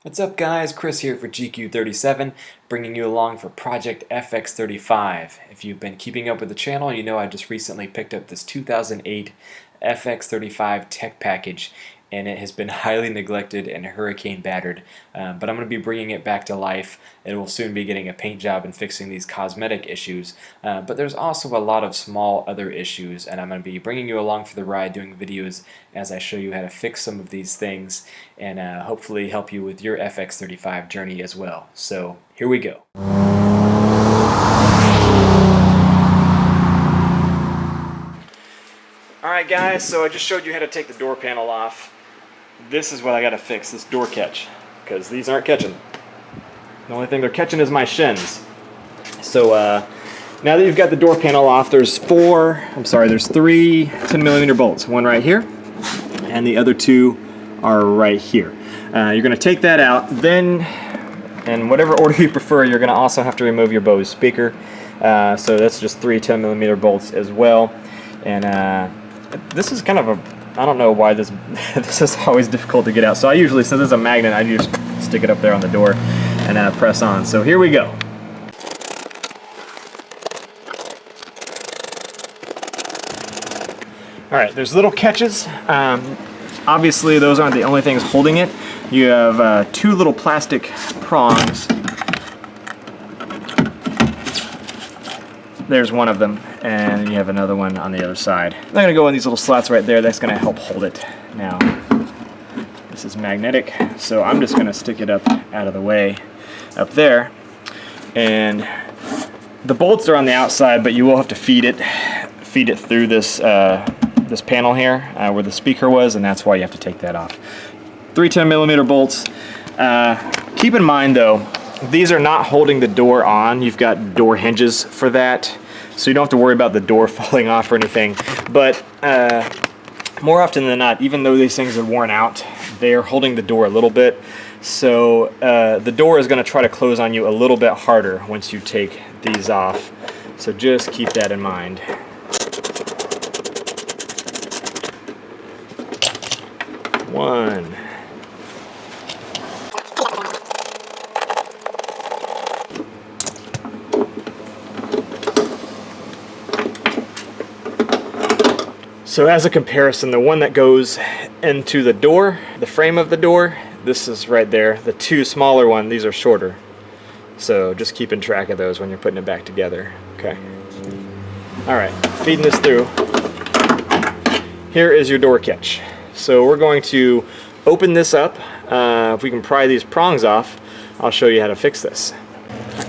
What's up guys, Chris here for GQ37, bringing you along for Project FX35. If you've been keeping up with the channel, you know I just recently picked up this 2008 FX35 tech package, and it has been highly neglected and hurricane battered, but I'm going to be bringing it back to life. It will soon be getting a paint job and fixing these cosmetic issues, but there's also a lot of small other issues, and I'm going to be bringing you along for the ride doing videos as I show you how to fix some of these things and hopefully help you with your FX35 journey as well. So here we go. Alright guys, so I just showed you how to take the door panel off. This is what I gotta fix, this door catch, because these aren't catching. The only thing they're catching is my shins. So now that you've got the door panel off, there's three 10mm bolts. One right here, and the other two are right here. You're gonna take that out, then, in whatever order you prefer, you're gonna also have to remove your Bose speaker. So that's just three 10mm bolts as well. And this is kind of a, I don't know why this is always difficult to get out. So I usually, since it's a magnet, I just stick it up there on the door and press on. So here we go. Alright, there's little catches. Obviously those aren't the only things holding it. You have two little plastic prongs. There's one of them, and you have another one on the other side. They're going to go in these little slots right there. That's going to help hold it. Now, this is magnetic, so I'm just going to stick it up out of the way up there. And the bolts are on the outside, but you will have to feed it through this this panel here where the speaker was, and that's why you have to take that off. Three 10mm bolts. Keep in mind though, these are not holding the door on. You've got door hinges for that, so you don't have to worry about the door falling off or anything. But more often than not, even though these things are worn out, they are holding the door a little bit. So the door is going to try to close on you a little bit harder once you take these off. So just keep that in mind. One. So as a comparison, the one that goes into the door, the frame of the door, this is right there. The two smaller ones, these are shorter. So just keeping track of those when you're putting it back together. Okay. Alright, feeding this through. Here is your door catch. So we're going to open this up. If we can pry these prongs off, I'll show you how to fix this.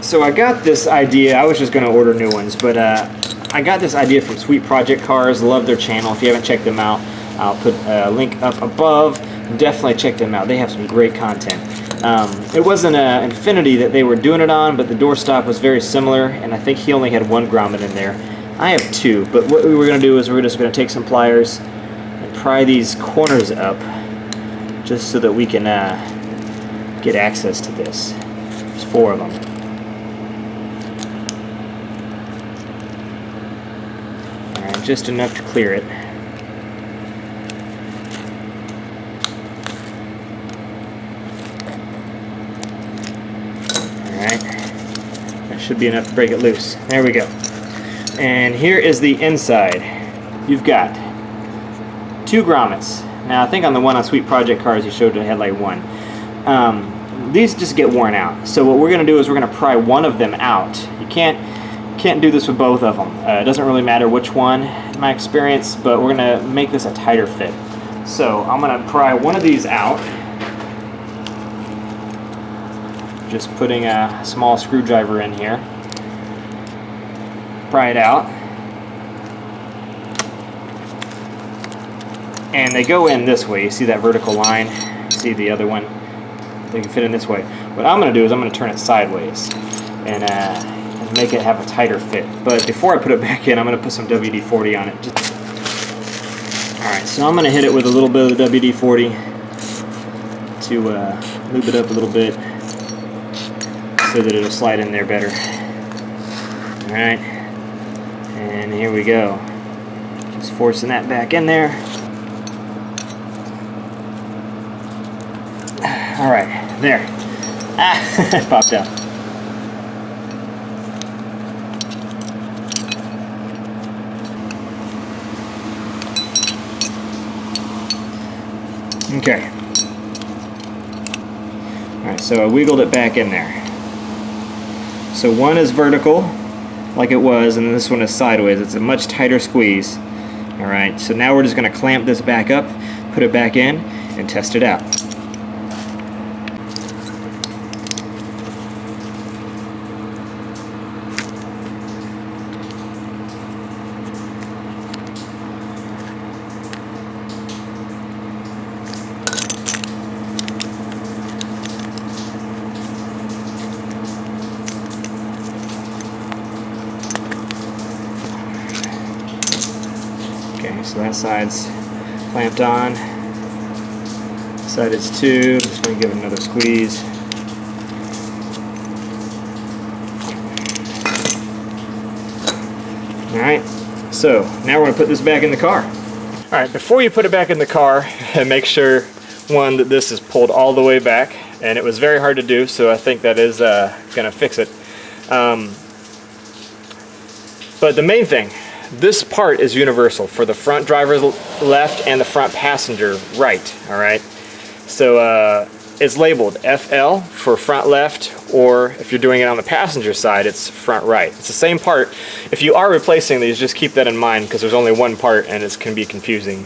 So I got this idea, I was just going to order new ones, but I got this idea from Sweet Project Cars. Love their channel. If you haven't checked them out, I'll put a link up above. Definitely check them out. They have some great content. It wasn't an INFINITI that they were doing it on, but the doorstop was very similar, and I think he only had one grommet in there. I have two, but what we were going to do is we're just going to take some pliers and pry these corners up just so that we can get access to this. There's four of them. Just enough to clear it. Alright, that should be enough to break it loose. There we go. And here is the inside. You've got two grommets. Now I think on the one on Sweet Project Cars you showed it had like one. These just get worn out. So what we're going to do is we're going to pry one of them out. You can't do this with both of them. It doesn't really matter which one in my experience, but we're going to make this a tighter fit. So I'm going to pry one of these out. Just putting a small screwdriver in here. Pry it out. And they go in this way. You see that vertical line? You see the other one? They can fit in this way. What I'm going to do is I'm going to turn it sideways and make it have a tighter fit. But before I put it back in, I'm going to put some WD-40 on it. Alright, so I'm going to hit it with a little bit of the WD-40 to lube it up a little bit so that it'll slide in there better. Alright, and here we go. Just forcing that back in there. Alright, There. Ah, it popped out. Okay. Alright, so I wiggled it back in there. So one is vertical, like it was, and this one is sideways. It's a much tighter squeeze. Alright, so now we're just going to clamp this back up, put it back in, and test it out. Okay, so that side's clamped on. This side is too. I'm just going to give it another squeeze. Alright, so now we're going to put this back in the car. Alright, before you put it back in the car, make sure, one, that this is pulled all the way back. And it was very hard to do, so I think that is going to fix it. But the main thing, this part is universal for the front driver left and the front passenger right, alright? So it's labeled FL for front left, or if you're doing it on the passenger side, it's front right. It's the same part. If you are replacing these, just keep that in mind, because there's only one part and it can be confusing,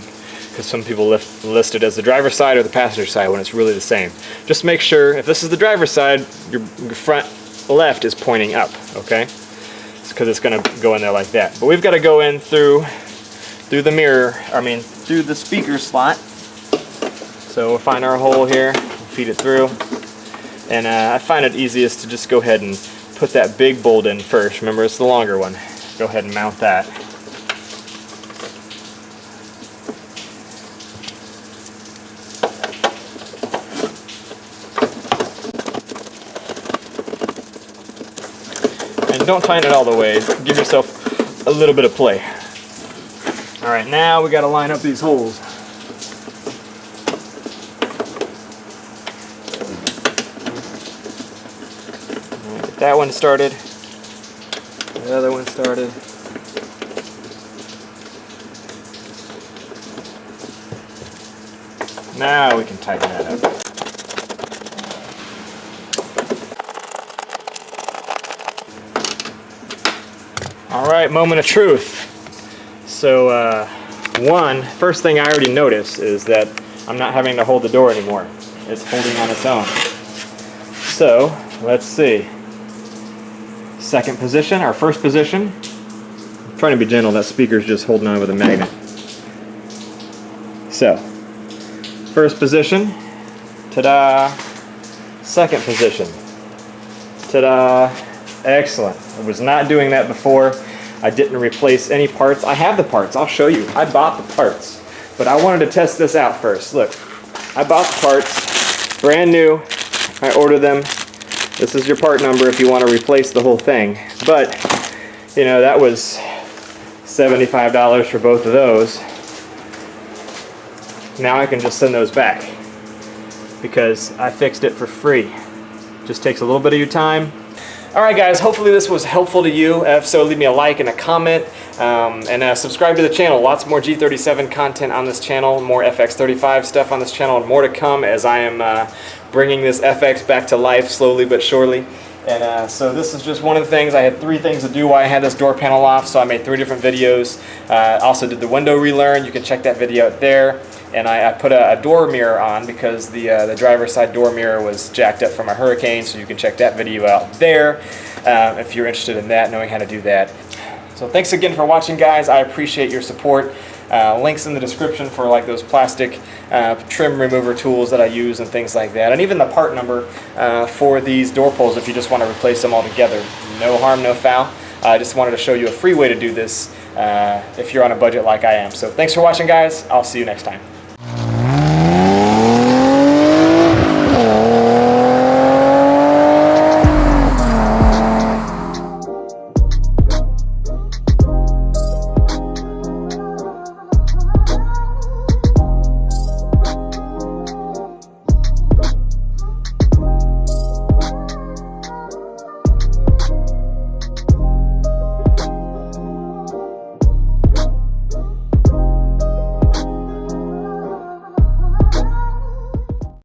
because some people list it as the driver's side or the passenger side when it's really the same. Just make sure, if this is the driver's side, your front left is pointing up, okay? Because it's going to go in there like that. But we've got to go in through the mirror, through the speaker slot. So we'll find our hole here, feed it through. And I find it easiest to just go ahead and put that big bolt in first. Remember, it's the longer one. Go ahead and mount that. Don't tighten it all the way. Give yourself a little bit of play. Alright, now we got to line up these holes. Get that one started. The other one started. Now we can tighten that up. Alright, moment of truth. So, first thing I already noticed is that I'm not having to hold the door anymore. It's holding on its own. So, let's see. Second position, or first position. I'm trying to be gentle, that speaker's just holding on with a magnet. So, first position. Ta-da! Second position. Ta-da! Excellent. I was not doing that before. I didn't replace any parts. I have the parts. I'll show you. I bought the parts. But I wanted to test this out first. Look, I bought the parts. Brand new. I ordered them. This is your part number if you want to replace the whole thing. But, you know, that was $75 for both of those. Now I can just send those back because I fixed it for free. Just takes a little bit of your time. Alright guys, hopefully this was helpful to you. If so, leave me a like and a comment, and subscribe to the channel. Lots more G37 content on this channel, more FX35 stuff on this channel, and more to come as I am bringing this FX back to life slowly but surely. And so this is just one of the things. I had 3 things to do while I had this door panel off, so I made 3 different videos. Also did the window relearn. You can check that video out there. And I put a door mirror on because the driver's side door mirror was jacked up from a hurricane, so you can check that video out there if you're interested in that, knowing how to do that. So thanks again for watching, guys. I appreciate your support. Links in the description for like those plastic trim remover tools that I use and things like that, and even the part number for these door pulls if you just want to replace them all together. No harm, no foul. I just wanted to show you a free way to do this if you're on a budget like I am. So thanks for watching, guys. I'll see you next time.